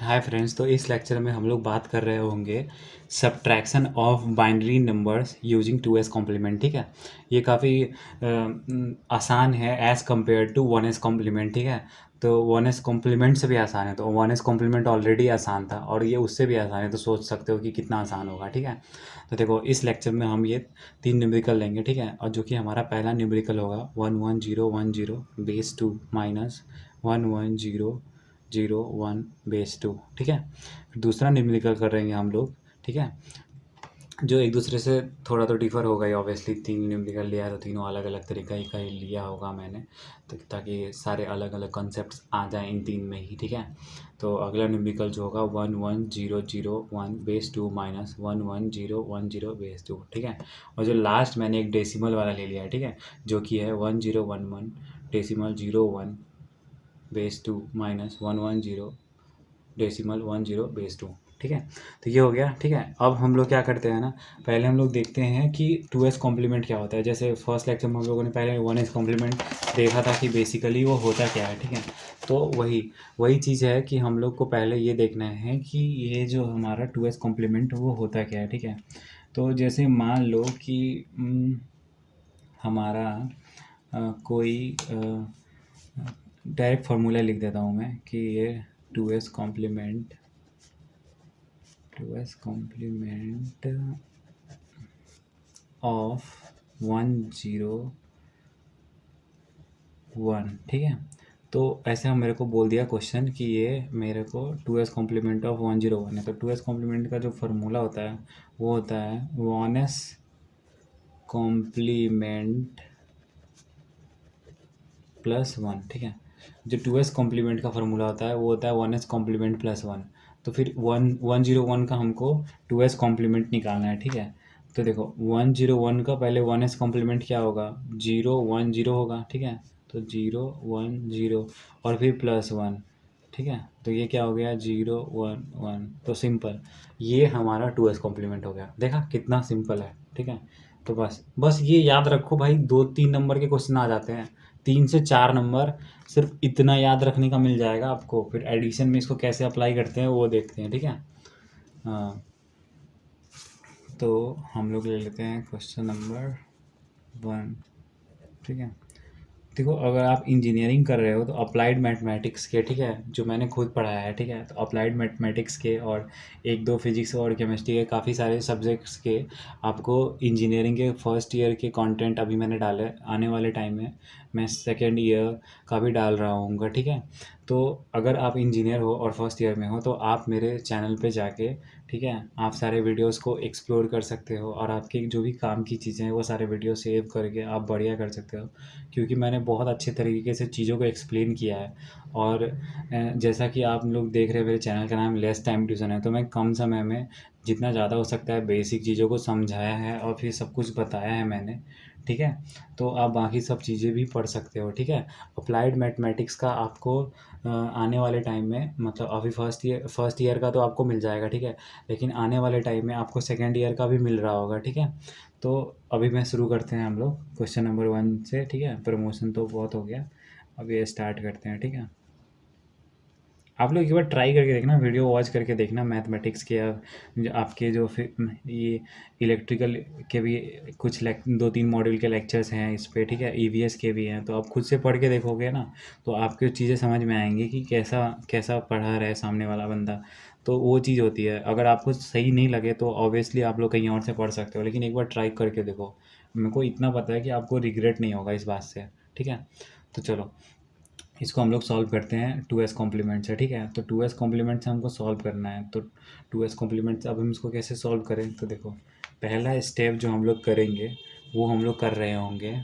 Hi friends, तो इस lecture में हम लोग बात कर रहे होंगे subtraction of binary numbers using 2s complement. ठीक है, ये काफ़ी आसान है as compare to 1s complement. ठीक है, तो 1s कॉम्प्लीमेंट से भी आसान है, तो 1s कॉम्प्लीमेंट ऑलरेडी आसान था और ये उससे भी आसान है, तो सोच सकते हो कि कितना आसान होगा। ठीक है, तो देखो इस लेक्चर में हम ये 3 न्यूमेरिकल लेंगे। ठीक है, और जो कि हमारा पहला न्यूमेरिकल होगा 11010 बेस 2 माइनस 11001 बेस 2। ठीक है, फिर दूसरा न्यूमेरिकल करेंगे हम लोग। ठीक है, जो एक दूसरे से थोड़ा तो डिफ़र होगा ही, ऑब्वियसली 3 न्यूमेरिकल लिया है तो तीनों अलग अलग तरीका ही का ही लिया होगा मैंने, तो ताकि सारे अलग अलग कॉन्सेप्ट्स आ जाएं इन तीन में ही। ठीक है, तो अगला न्यूमेरिकल जो होगा 11001 बेस 2 माइनस 11010 बेस 2। ठीक है, और जो लास्ट मैंने एक डेसिमल वाला ले लिया है, ठीक है, जो कि है 1011 decimal 01 base 2 minus 110 decimal 10 base 2। ठीक है, तो ये हो गया। ठीक है, अब हम लोग क्या करते हैं ना, पहले हम लोग देखते हैं कि 2s कॉम्प्लीमेंट क्या होता है। जैसे फर्स्ट लेक्चर में हम लोगों ने पहले 1s कॉम्प्लीमेंट देखा था कि बेसिकली वो होता क्या है। ठीक है, तो वही वही चीज़ है कि हम लोग को पहले ये देखना है कि ये जो हमारा 2s कॉम्प्लीमेंट वो होता क्या है। ठीक है, तो जैसे मान लो कि हमारा कोई डायरेक्ट फार्मूला लिख देता हूँ मैं कि ये 2s कॉम्प्लीमेंट ऑफ 101। ठीक है, तो ऐसे हम मेरे को बोल दिया क्वेश्चन कि ये मेरे को 2s कॉम्प्लीमेंट ऑफ 101 है। तो 2s कॉम्प्लीमेंट का जो फार्मूला होता है वो होता है 1s कॉम्प्लीमेंट प्लस 1। ठीक है, जो 2s कॉम्प्लीमेंट का फार्मूला होता है वो होता है 1s कॉम्प्लीमेंट प्लस 1। तो फिर 101 का हमको 2s कॉम्प्लीमेंट निकालना है। ठीक है, तो देखो 101 का पहले 1s कॉम्प्लीमेंट क्या होगा, 010 होगा। ठीक है, तो 010 और फिर प्लस 1। ठीक है, तो ये क्या हो गया 011। तो सिंपल, ये हमारा 2s कॉम्प्लीमेंट हो गया। देखा कितना सिंपल है। ठीक है, तो बस ये याद रखो भाई, 2-3 नंबर के क्वेश्चन आ जाते हैं, 3 से 4 नंबर सिर्फ इतना याद रखने का मिल जाएगा आपको। फिर एडिशन में इसको कैसे अप्लाई करते हैं वो देखते हैं। ठीक है, हाँ, तो हम लोग ले लेते हैं क्वेश्चन नंबर 1। ठीक है, देखो अगर आप इंजीनियरिंग कर रहे हो तो अप्लाइड मैथमेटिक्स के, ठीक है, जो मैंने खुद पढ़ाया है, ठीक है, तो अप्लाइड मैथमेटिक्स के और 1-2 फिजिक्स और केमिस्ट्री के काफ़ी सारे सब्जेक्ट्स के आपको इंजीनियरिंग के फर्स्ट ईयर के कंटेंट अभी मैंने डाले। आने वाले टाइम में मैं सेकेंड ईयर का भी डाल रहा हूँगा। ठीक है, तो अगर आप इंजीनियर हो और फर्स्ट ईयर में हो तो आप मेरे चैनल पे जाके, ठीक है, आप सारे वीडियोस को एक्सप्लोर कर सकते हो और आपके जो भी काम की चीज़ें हैं वो सारे वीडियो सेव करके आप बढ़िया कर सकते हो, क्योंकि मैंने बहुत अच्छे तरीके से चीज़ों को एक्सप्लेन किया है। और जैसा कि आप लोग देख रहे हैं मेरे चैनल का नाम लेस टाइम ट्यूशन है, तो मैं कम समय में जितना ज़्यादा हो सकता है बेसिक चीज़ों को समझाया है और फिर सब कुछ बताया है मैंने। ठीक है, तो आप बाकी सब चीज़ें भी पढ़ सकते हो। ठीक है, अप्लाइड मैथमेटिक्स का आपको आने वाले टाइम में, मतलब अभी फर्स्ट ईयर का तो आपको मिल जाएगा। ठीक है, लेकिन आने वाले टाइम में आपको सेकेंड ईयर का भी मिल रहा होगा। ठीक है, तो अभी मैं शुरू करते हैं हम लोग क्वेश्चन नंबर 1 से। ठीक है, प्रमोशन तो बहुत हो गया, अब ये स्टार्ट करते हैं। ठीक है, आप लोग एक बार ट्राई करके देखना, वीडियो वॉच करके देखना मैथमेटिक्स के, या जो आपके जो फिर ये इलेक्ट्रिकल के भी कुछ 2-3 मॉड्यूल के लेक्चर्स हैं इस पे। ठीक है, ईवीएस के भी हैं, तो आप खुद से पढ़ के देखोगे ना तो आपको चीज़ें समझ में आएंगी कि कैसा कैसा पढ़ा रहा है सामने वाला बंदा। तो वो चीज़ होती है, अगर आपको सही नहीं लगे तो ऑब्वियसली आप लोग कहीं और से पढ़ सकते हो, लेकिन एक बार ट्राई करके देखो। मेरे को इतना पता है कि आपको रिग्रेट नहीं होगा इस बात से। ठीक है, तो चलो इसको हम लोग सॉल्व करते हैं 2s कॉम्प्लीमेंट से। ठीक है, तो 2s कॉम्प्लीमेंट से हमको सॉल्व करना है, तो 2s कॉम्प्लीमेंट से अब हम इसको कैसे सॉल्व करें। तो देखो पहला स्टेप जो हम लोग करेंगे वो हम लोग कर रहे होंगे,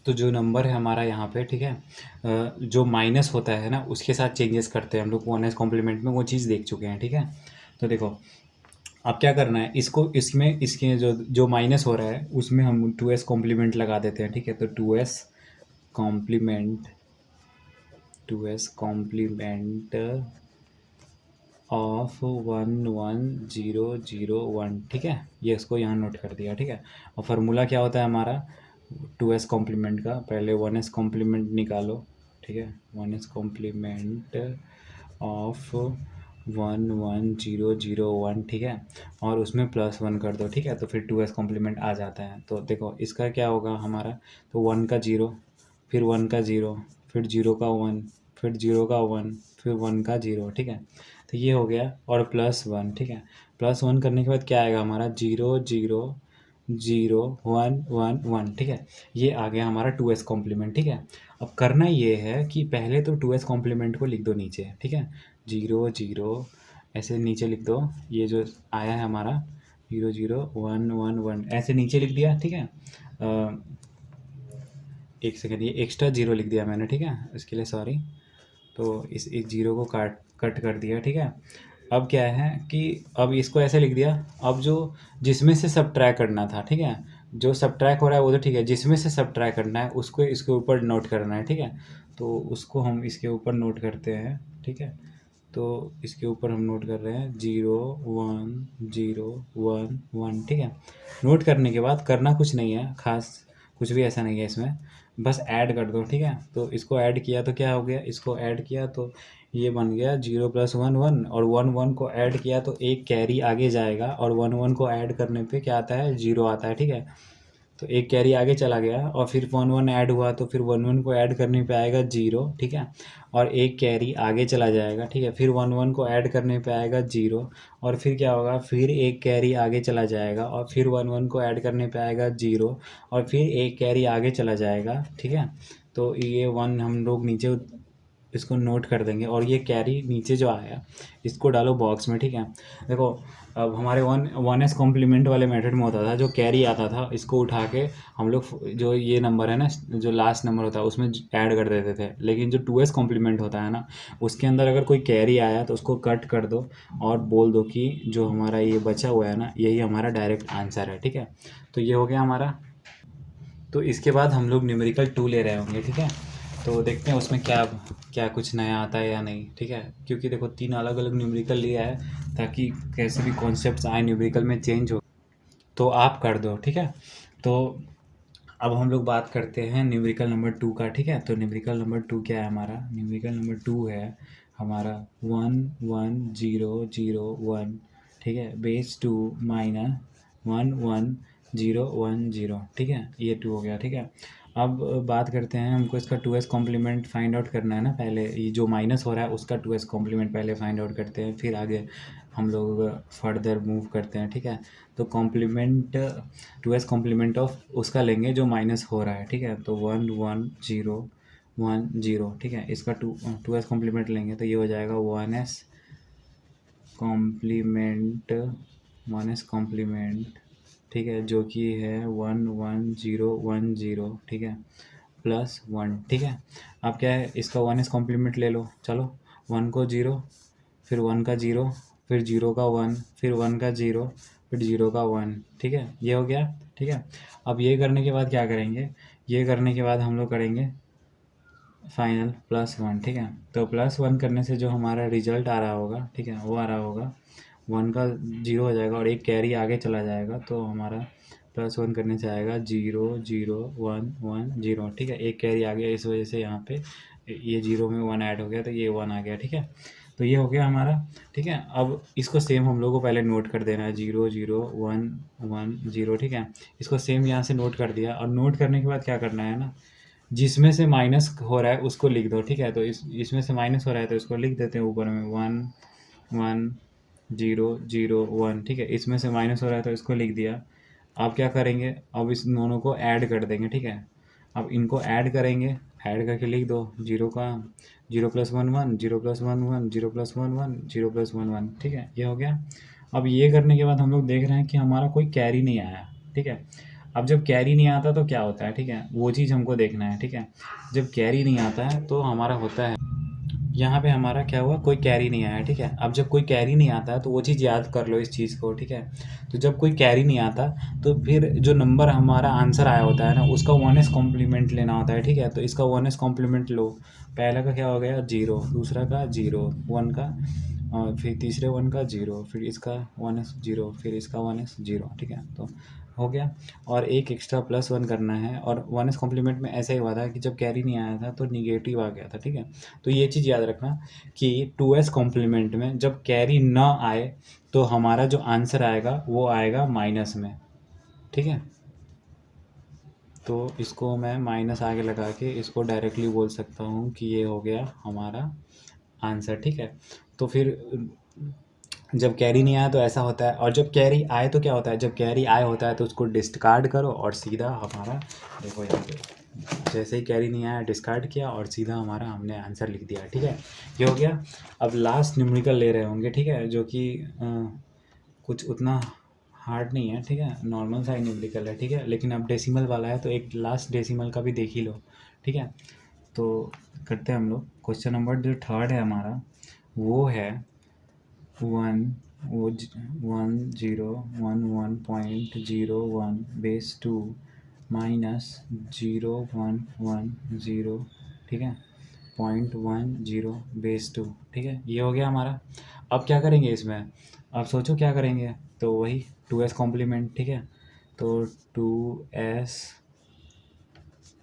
तो जो नंबर है हमारा यहाँ पे, ठीक है, जो माइनस होता है ना उसके साथ चेंजेस करते हैं हम लोग 1s कॉम्प्लीमेंट में, वो चीज़ देख चुके हैं। ठीक है, तो देखो अब क्या करना है, इसको इसमें इसके जो जो माइनस हो रहा है उसमें हम 2s कॉम्प्लीमेंट लगा देते हैं। ठीक है, तो 2s complement 2s complement of 11001। ठीक है, ये इसको यहाँ नोट कर दिया। ठीक है, और फार्मूला क्या होता है हमारा 2s कॉम्प्लीमेंट का, पहले 1s कॉम्प्लीमेंट निकालो। ठीक है, 1s कॉम्प्लीमेंट ऑफ 1 1 0 0 1, ठीक है, और उसमें +1 कर दो, ठीक है, तो फिर 2s कॉम्प्लीमेंट आ जाता है। तो देखो इसका क्या होगा हमारा, तो 1 का 0, फिर 1 का 0, फिर 0 का 1, फिर 0 का 1, फिर 1 का 0, ठीक है, तो ये हो गया, और +1, ठीक है, +1 करने के बाद क्या आएगा हमारा, 0 0 0 1 1 1, ठीक है, ये आ गया हमारा 2s कॉम्प्लीमेंट, ठीक है। अब करना ये है कि पहले तो 2s कॉम्प्लीमेंट को लिख दो नीचे, ठीक है, 0 0 ऐसे नीचे लिख दो, ये जो आया है हमारा 0 0 1 1 1 ऐसे नीचे लिख दिया, ठीक है। एक सेकंड, ये एक्स्ट्रा 0 लिख दिया मैंने, ठीक है, इसके लिए सॉरी। तो इस 0 को कट कर दिया, ठीक है। अब क्या है कि अब इसको ऐसे लिख दिया, अब जो जिसमें से सब्ट्रैक्ट करना था, ठीक है, जो सब्ट्रैक्ट हो रहा है वो तो ठीक है, जिसमें से सब्ट्रैक्ट करना है उसको इसके ऊपर नोट करना है, ठीक है, तो उसको हम इसके ऊपर नोट करते हैं, ठीक है। तो इसके ऊपर हम नोट कर रहे हैं 0 1 0 1 1, ठीक है। नोट करने के बाद करना कुछ नहीं है खास, कुछ भी ऐसा नहीं है इसमें, बस ऐड कर दो, ठीक है। तो इसको ऐड किया तो क्या हो गया, इसको ऐड किया तो ये बन गया 0 + 1 1, और 1 1 को ऐड किया तो एक कैरी आगे जाएगा, और 1 1 को ऐड करने पे क्या आता है, 0 आता है, ठीक है। तो एक कैरी आगे चला गया, और फिर 1 1 ऐड हुआ तो फिर 1 1 को ऐड करने पे आएगा 0, ठीक है, और एक कैरी आगे चला जाएगा, ठीक है, फिर 1 1 को ऐड करने पे आएगा 0, और फिर क्या होगा, फिर एक कैरी आगे चला जाएगा, और फिर 1 1 को ऐड करने पे आएगा 0, और फिर एक कैरी आगे चला जाएगा, ठीक है। तो ये 1 हम लोग नीचे इसको नोट कर देंगे, और ये कैरी नीचे जो आया इसको डालो बॉक्स में, ठीक है। देखो अब हमारे 1s कॉम्प्लीमेंट वाले मेथड में होता था, जो कैरी आता था इसको उठा के हम लोग जो ये नंबर है ना, जो लास्ट नंबर होता है उसमें ऐड कर देते थे, लेकिन जो 2s कॉम्प्लीमेंट होता है ना, उसके अंदर अगर कोई कैरी आया तो उसको कट कर दो और बोल दो कि जो हमारा ये बचा हुआ है ना, यही हमारा डायरेक्ट आंसर है, ठीक है। तो ये हो गया हमारा। तो इसके बाद हम लोग न्यूमेरिकल 2 ले रहे होंगे, ठीक है, तो देखते हैं उसमें क्या क्या कुछ नया आता है या नहीं, ठीक है, क्योंकि देखो 3 अलग अलग न्यूमेरिकल लिया है ताकि कैसे भी कॉन्सेप्ट्स आए न्यूमेरिकल में चेंज हो, तो आप कर दो, ठीक है। तो अब हम लोग बात करते हैं न्यूमेरिकल नंबर 2 का, ठीक है। तो न्यूमेरिकल नंबर 2 क्या है हमारा, न्यूमेरिकल नंबर 2 है हमारा 1 1 0 0 1, ठीक है, बेस 2 माइनस 1 1 0 1 0, ठीक है, ये 2 हो गया, ठीक है। अब बात करते हैं, हमको इसका 2s कॉम्प्लीमेंट फाइंड आउट करना है ना, पहले ये जो माइनस हो रहा है उसका 2s कॉम्प्लीमेंट पहले फाइंड आउट करते हैं, फिर आगे हम लोग फर्दर मूव करते हैं, ठीक है। तो कॉम्प्लीमेंट 2s कॉम्प्लीमेंट ऑफ उसका लेंगे जो माइनस हो रहा है, ठीक है, तो 1 1 0 1 0, ठीक है, इसका 2s कॉम्प्लीमेंट लेंगे तो ये हो जाएगा 1s कॉम्प्लीमेंट 1s कॉम्प्लीमेंट, ठीक है, जो कि है 1 1 0 1 0, ठीक है, +1, ठीक है। अब क्या है, इसका 1s कॉम्प्लीमेंट ले लो, चलो 1 को 0, फिर 1 का 0, फिर 0 का 1, फिर 1 का 0, फिर 0 का 1, ठीक है, ये हो गया, ठीक है। अब ये करने के बाद क्या करेंगे, ये करने के बाद हम लोग करेंगे फाइनल +1, ठीक है। तो +1 करने से जो हमारा रिजल्ट आ रहा होगा, ठीक है, वो आ रहा होगा 1 का 0 हो जाएगा और एक कैरी आगे चला जाएगा, तो हमारा +1 करने से आएगा 0 0 1 1 0, ठीक है, एक कैरी आ गया, इस वजह से यहाँ पे ये 0 में 1 ऐड हो गया तो ये 1 आ गया, ठीक है। तो ये हो गया हमारा, ठीक है। अब इसको सेम हम लोग को पहले नोट कर देना है 0 0 1 1 0, ठीक है, इसको सेम यहाँ से नोट कर दिया, और नोट करने के बाद क्या करना है ना, जिसमें से माइनस हो रहा है उसको लिख दो, ठीक है। तो इसमें से माइनस हो रहा है तो इसको लिख देते हैं ऊपर में 1 1 0 0 1, ठीक है, इसमें से माइनस हो रहा है तो इसको लिख दिया। अब क्या करेंगे, अब इस दोनों को ऐड कर देंगे, ठीक है। अब इनको ऐड करेंगे, ऐड करके लिख दो 0 का 0 + 1 1 0 + 1 1 0 + 1 1 0 + 1 1, ठीक है, ये हो गया। अब ये करने के बाद हम लोग देख रहे हैं कि हमारा कोई कैरी नहीं आया, ठीक है। अब जब कैरी नहीं आता तो क्या होता है, ठीक है, वो चीज़ हमको देखना है, ठीक है। जब कैरी नहीं आता है तो हमारा होता है, यहाँ पे हमारा क्या हुआ, कोई कैरी नहीं आया, ठीक है। अब जब कोई कैरी नहीं आता है तो वो चीज़ याद कर लो इस चीज़ को, ठीक है। तो जब कोई कैरी नहीं आता तो फिर जो नंबर हमारा आंसर आया होता है ना, उसका 1s कॉम्प्लीमेंट लेना होता है, ठीक है। तो इसका 1s कॉम्प्लीमेंट लो, पहला का क्या हो गया 0, दूसरा का 0 1 का, और फिर तीसरे 1 का 0, फिर इसका 1s 0, फिर इसका 1s 0, ठीक है। तो हो गया। और एक एक्स्ट्रा प्लस वन करना है, और वन एस कॉम्प्लीमेंट में ऐसा ही हुआ था कि जब कैरी नहीं आया था तो निगेटिव आ गया था, ठीक है। तो ये चीज़ याद रखना कि 2s कॉम्प्लीमेंट में जब कैरी ना आए तो हमारा जो आंसर आएगा वो आएगा माइनस में, ठीक है। तो इसको मैं माइनस आगे लगा के इसको डायरेक्टली बोल सकता हूँ कि ये हो गया हमारा आंसर, ठीक है। तो फिर जब कैरी नहीं आया तो ऐसा होता है, और जब कैरी आए तो क्या होता है, जब कैरी आए होता है तो उसको डिस्कार्ड करो और सीधा हमारा देखो यहाँ पे जैसे ही कैरी नहीं आया डिस्कार्ड किया और सीधा हमारा हमने आंसर लिख दिया, ठीक है। ये हो गया। अब लास्ट न्यूमेरिकल ले रहे होंगे, ठीक है, जो कि कुछ उतना हार्ड नहीं है, ठीक है, नॉर्मल सा न्यूमेरिकल है, ठीक है। लेकिन अब डेसिमल वाला है तो एक लास्ट डेसिमल का भी देख ही लो, ठीक है। तो करते हैं हम लोग। क्वेश्चन नंबर जो थर्ड है हमारा वो है 1011.01 बेस 2 माइनस 0110, ठीक है, 0.10 बेस 2, ठीक है। ये हो गया हमारा। अब क्या करेंगे इसमें, अब सोचो क्या करेंगे। तो वही 2s कॉम्प्लीमेंट, ठीक है। तो 2s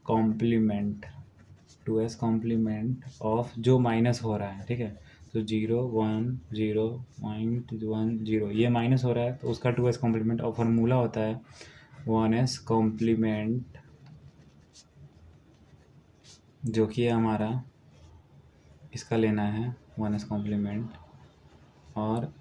complement, 2s complement of जो माइनस हो रहा है, ठीक है। तो 010.10 ये माइनस हो रहा है तो उसका 2s कॉम्प्लीमेंट, और फार्मूला होता है 1s कॉम्प्लीमेंट, जो कि हमारा इसका लेना है 1s कॉम्प्लीमेंट और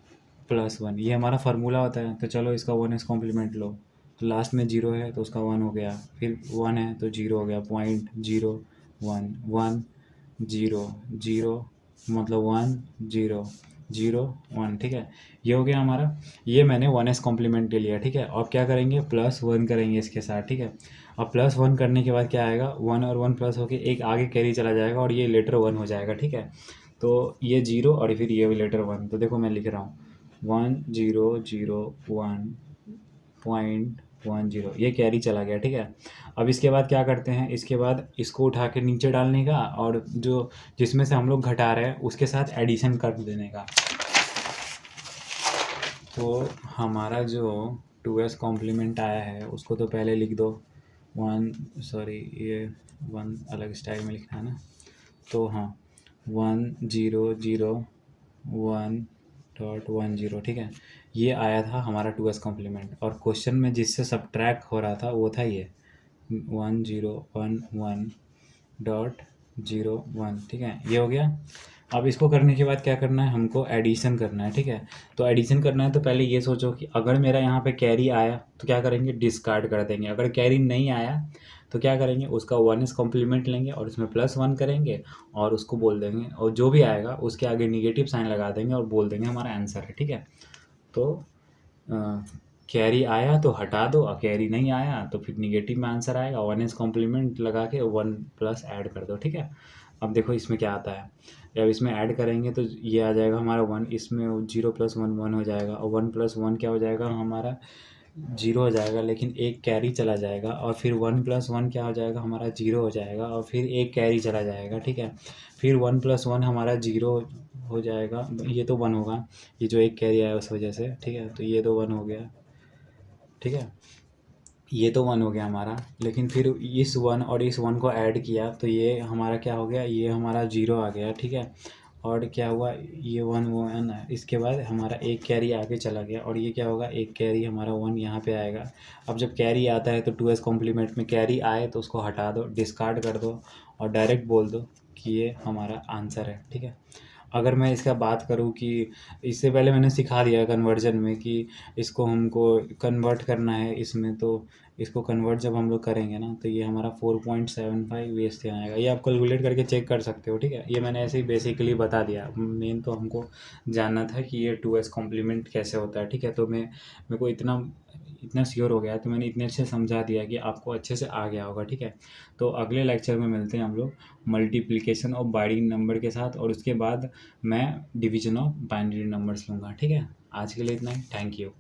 प्लस 1, ये हमारा फार्मूला होता है। तो चलो इसका 1s कॉम्प्लीमेंट लो, तो लास्ट में 0 है तो उसका 1 हो गया, फिर 1 है तो 0 हो गया, 0.0110 मतलब 1 0 0 1, ठीक है। ये हो गया हमारा। ये मैंने 1s कॉम्प्लीमेंट ले लिया, ठीक है। और क्या करेंगे, प्लस 1 करेंगे इसके साथ, ठीक है। अब प्लस 1 करने के बाद क्या आएगा, 1 और 1 प्लस होके एक आगे कैरी चला जाएगा और ये लेटर 1 हो जाएगा, ठीक है। तो ये 0 और फिर ये लेटर 1, तो देखो मैं लिख रहा हूँ 1001.10, ये कैरी चला गया, ठीक है। अब इसके बाद क्या करते हैं, इसके बाद इसको उठा के नीचे डालने का, और जो जिसमें से हम लोग घटा रहे हैं उसके साथ एडिशन कर देने का। तो हमारा जो 2s कॉम्प्लीमेंट आया है उसको तो पहले लिख दो, ये 1 अलग स्टाइल में लिखना है ना। तो हाँ 1001.10, ठीक है। ये आया था हमारा 2s कॉम्प्लीमेंट, और क्वेश्चन में जिससे सब्ट्रैक्ट हो रहा था वो था ये 1011.01, ठीक है। ये हो गया। अब इसको करने के बाद क्या करना है, हमको एडिशन करना है, ठीक है। तो एडिशन करना है तो पहले ये सोचो कि अगर मेरा यहाँ पे कैरी आया तो क्या करेंगे, डिस्कार्ड कर देंगे। अगर कैरी नहीं आया तो क्या करेंगे, उसका 1s कॉम्प्लीमेंट लेंगे और उसमें प्लस 1 करेंगे और उसको बोल देंगे, और जो भी आएगा उसके आगे निगेटिव साइन लगा देंगे और बोल देंगे हमारा आंसर है, ठीक है। तो कैरी आया तो हटा दो, और कैरी नहीं आया तो फिर निगेटिव में आंसर आएगा, 1s कॉम्प्लीमेंट लगा के 1 प्लस ऐड कर दो, ठीक है। अब देखो इसमें क्या आता है, जब इसमें ऐड करेंगे तो ये आ जाएगा हमारा 1, इसमें 0 + 1 1 हो जाएगा, और 1 + 1 क्या हो जाएगा हमारा 0 हो जाएगा, लेकिन एक कैरी चला जाएगा, और फिर 1 + 1 क्या हो जाएगा हमारा 0 हो जाएगा, और फिर एक कैरी चला जाएगा, ठीक है। फिर 1 + 1 हमारा 0 हो जाएगा, ये तो 1 होगा, ये जो एक कैरी आया उस वजह से, ठीक है। तो ये तो 1 हो गया, ठीक है, ये तो 1 हो गया हमारा। लेकिन फिर इस 1 और इस 1 को ऐड किया तो ये हमारा क्या हो गया, ये हमारा 0 आ गया, ठीक है। और क्या हुआ, ये 1 इसके बाद हमारा एक कैरी आगे चला गया, और ये क्या होगा, एक कैरी हमारा 1 यहाँ पे आएगा। अब जब कैरी आता है तो 2s कॉम्प्लीमेंट में कैरी आए तो उसको हटा दो, डिस्कार्ड कर दो, और डायरेक्ट बोल दो कि ये हमारा आंसर है, ठीक है। अगर मैं इसका बात करूँ कि इससे पहले मैंने सिखा दिया कन्वर्जन में कि इसको हमको कन्वर्ट करना है इसमें, तो इसको कन्वर्ट जब हम लोग करेंगे ना तो ये हमारा 4.75 वेस्ट आएगा। ये आप कैलकुलेट करके चेक कर सकते हो, ठीक है। ये मैंने ऐसे ही बेसिकली बता दिया, मेन तो हमको जानना था कि ये 2s कॉम्प्लीमेंट कैसे होता है, ठीक है। तो मेरे को इतना श्योर हो गया तो मैंने इतने अच्छे समझा दिया कि आपको अच्छे से आ गया होगा, ठीक है। तो अगले लेक्चर में मिलते हैं हम लोग मल्टीप्लिकेशन ऑफ बाइनरी नंबर के साथ, और उसके बाद मैं डिवीजन ऑफ बाइनरी नंबर्स लूँगा, ठीक है। आज के लिए इतना ही, थैंक यू।